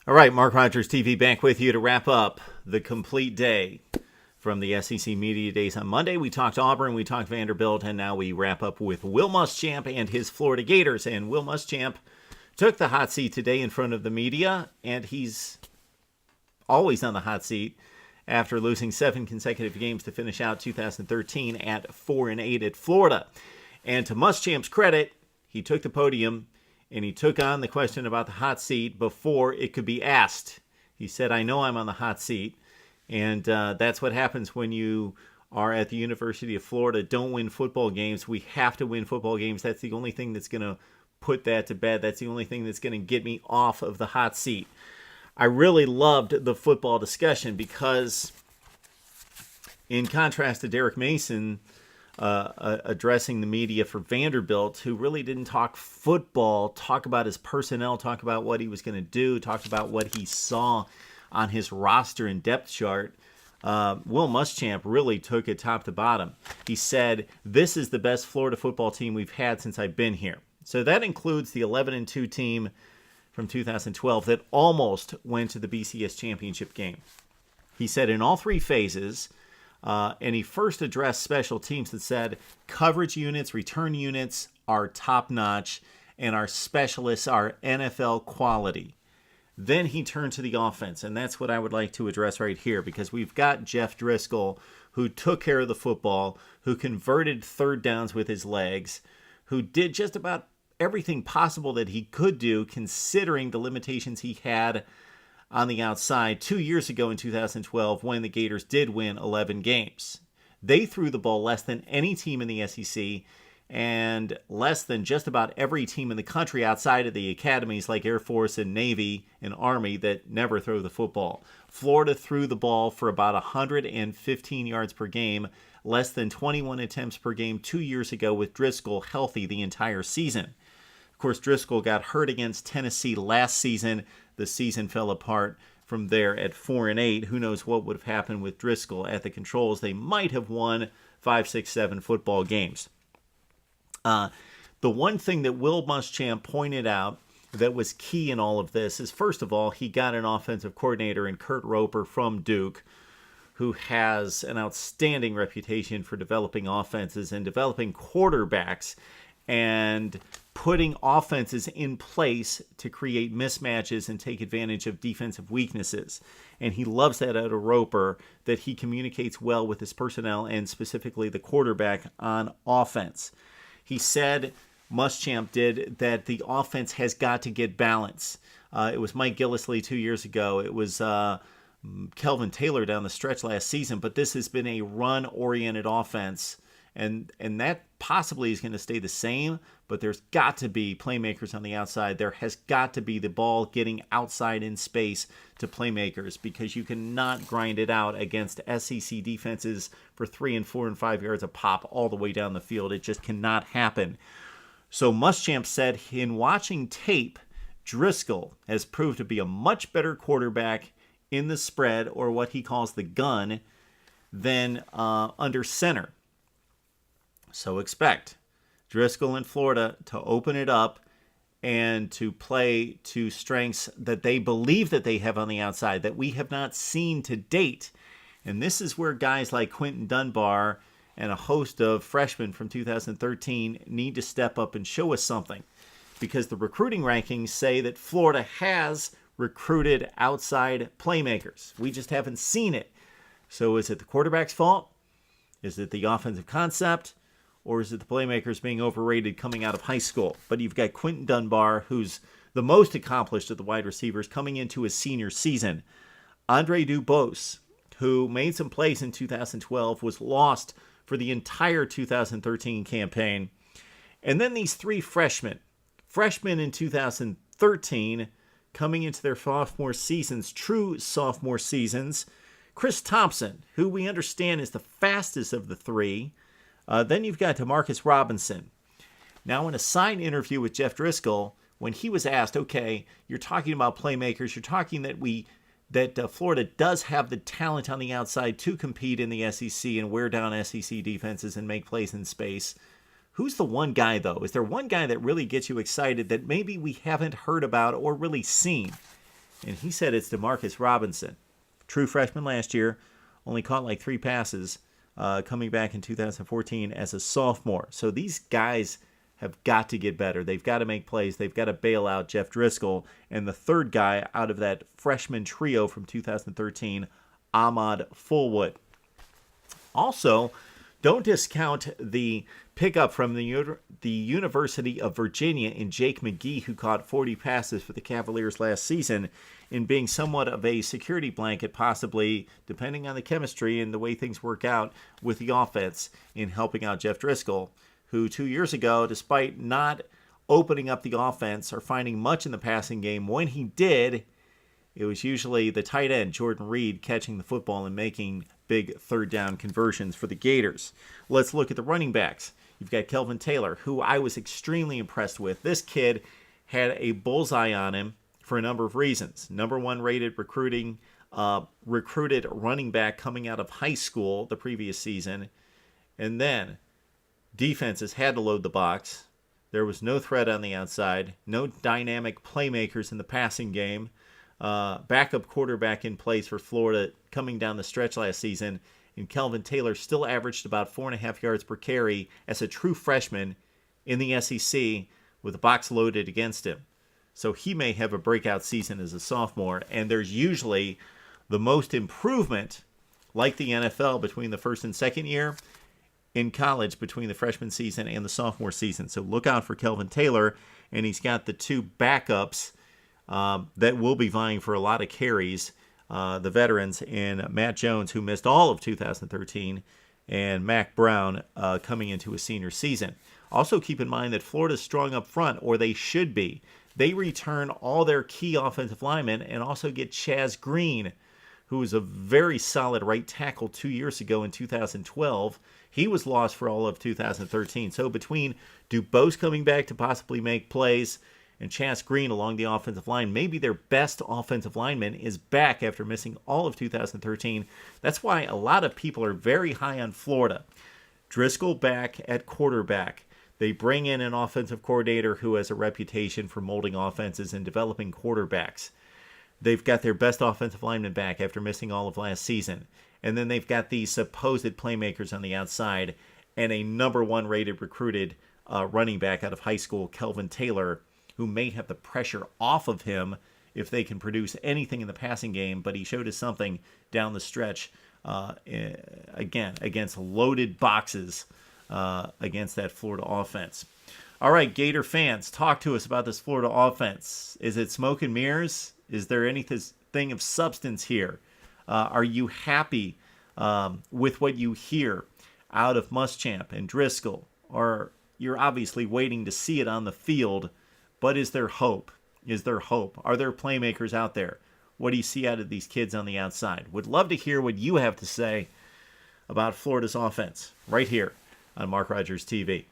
All right, Mark Rogers TV back with you to wrap up the complete day from the SEC Media Days on Monday. We talked Auburn, we talked Vanderbilt, and now we wrap up with Will Muschamp and his Florida Gators. And Will Muschamp took the hot seat today in front of the media, and he's always on the hot seat after losing 7 consecutive games to finish out 2013 at 4-8 at Florida. And to Muschamp's credit, he took the podium and he took on the question about the hot seat before it could be asked. He said, I know I'm on the hot seat. And that's what happens when you are at the University of Florida. Don't win football games. We have to win football games. That's the only thing that's going to put that to bed. That's the only thing that's going to get me off of the hot seat. I really loved the football discussion because, in contrast to Derek Mason addressing the media for Vanderbilt, who really didn't talk football, talk about his personnel, talk about what he was going to do, talk about what he saw on his roster and depth chart, Will Muschamp really took it top to bottom. He said, this is the best Florida football team we've had since I've been here. So that includes the 11-2 team from 2012 that almost went to the BCS championship game. He said in all 3 phases, and he first addressed special teams that said coverage units, return units are top-notch, and our specialists are NFL quality. Then he turned to the offense, and that's what I would like to address right here, because we've got Jeff Driscoll, who took care of the football, who converted third downs with his legs, who did just about everything possible that he could do, considering the limitations he had on the outside 2 years ago in 2012 when the Gators did win 11 games. They threw the ball less than any team in the SEC and less than just about every team in the country outside of the academies like Air Force and Navy and Army that never throw the football. Florida threw the ball for about 115 yards per game, less than 21 attempts per game 2 years ago with Driscoll healthy the entire season. Of course, Driscoll got hurt against Tennessee last season. The season fell apart from there at 4-8. Who knows what would have happened with Driscoll at the controls? They might have won 5, 6, 7 football games. The one thing that Will Muschamp pointed out that was key in all of this is, first of all, he got an offensive coordinator in Kurt Roper from Duke, who has an outstanding reputation for developing offenses and developing quarterbacks and putting offenses in place to create mismatches and take advantage of defensive weaknesses. And he loves that out of Roper, that he communicates well with his personnel and specifically the quarterback on offense. He said, Muschamp did, that the offense has got to get balance. It was Mike Gillislee 2 years ago. It was Kelvin Taylor down the stretch last season, but this has been a run-oriented offense. And that possibly is going to stay the same, but there's got to be playmakers on the outside. There has got to be the ball getting outside in space to playmakers, because you cannot grind it out against SEC defenses for 3 and 4 and 5 yards a pop all the way down the field. It just cannot happen. So Muschamp said, in watching tape, Driscoll has proved to be a much better quarterback in the spread, or what he calls the gun, than under center. So expect Driscoll in Florida to open it up and to play to strengths that they believe that they have on the outside that we have not seen to date. And this is where guys like Quinton Dunbar and a host of freshmen from 2013 need to step up and show us something, because the recruiting rankings say that Florida has recruited outside playmakers. We just haven't seen it. So is it the quarterback's fault? Is it the offensive concept? Or is it the playmakers being overrated coming out of high school? But you've got Quinton Dunbar, who's the most accomplished of the wide receivers, coming into his senior season. Andre Dubose, who made some plays in 2012, was lost for the entire 2013 campaign. And then these 3 freshmen in 2013, coming into their sophomore seasons, true sophomore seasons. Chris Thompson, who we understand is the fastest of the 3. Then you've got DeMarcus Robinson. Now, in a side interview with Jeff Driscoll, when he was asked, okay, you're talking about playmakers, you're talking that Florida does have the talent on the outside to compete in the SEC and wear down SEC defenses and make plays in space. Who's the one guy, though? Is there one guy that really gets you excited that maybe we haven't heard about or really seen? And he said it's Demarcus Robinson. True freshman last year, only caught like 3 passes, coming back in 2014 as a sophomore. So these guys have got to get better. They've got to make plays. They've got to bail out Jeff Driscoll. And the third guy out of that freshman trio from 2013, Ahmad Fullwood. Also, don't discount the pickup from the University of Virginia in Jake McGee, who caught 40 passes for the Cavaliers last season, in being somewhat of a security blanket, possibly, depending on the chemistry and the way things work out with the offense, in helping out Jeff Driscoll, who 2 years ago, despite not opening up the offense or finding much in the passing game, when he did, it was usually the tight end, Jordan Reed, catching the football and making big third down conversions for the Gators. Let's look at the running backs. You've got Kelvin Taylor, who I was extremely impressed with. This kid had a bullseye on him for a number of reasons. Number 1 rated recruited running back coming out of high school the previous season. And then defenses had to load the box. There was no threat on the outside, no dynamic playmakers in the passing game. Backup quarterback in place for Florida coming down the stretch last season, and Kelvin Taylor still averaged about 4.5 yards per carry as a true freshman in the SEC with the box loaded against him. So he may have a breakout season as a sophomore, and there's usually the most improvement, like the NFL, between the first and second year, in college between the freshman season and the sophomore season. So look out for Kelvin Taylor, and he's got the 2 backups that will be vying for a lot of carries, the veterans, and Matt Jones, who missed all of 2013, and Mac Brown coming into a senior season. Also keep in mind that Florida's strong up front, or they should be. They return all their key offensive linemen and also get Chaz Green, who was a very solid right tackle 2 years ago in 2012. He was lost for all of 2013. So between Dubose coming back to possibly make plays and Chaz Green along the offensive line, maybe their best offensive lineman is back after missing all of 2013. That's why a lot of people are very high on Florida. Driscoll back at quarterback. They bring in an offensive coordinator who has a reputation for molding offenses and developing quarterbacks. They've got their best offensive lineman back after missing all of last season. And then they've got these supposed playmakers on the outside and a number 1 rated recruited running back out of high school, Kelvin Taylor, who may have the pressure off of him if they can produce anything in the passing game, but he showed us something down the stretch, again, against loaded boxes against that Florida offense. All right, Gator fans, talk to us about this Florida offense. Is it smoke and mirrors? Is there anything of substance here? Are you happy with what you hear out of Muschamp and Driscoll? Or you're obviously waiting to see it on the field, but is there hope? Is there hope? Are there playmakers out there? What do you see out of these kids on the outside? Would love to hear what you have to say about Florida's offense right here on Mark Rogers TV.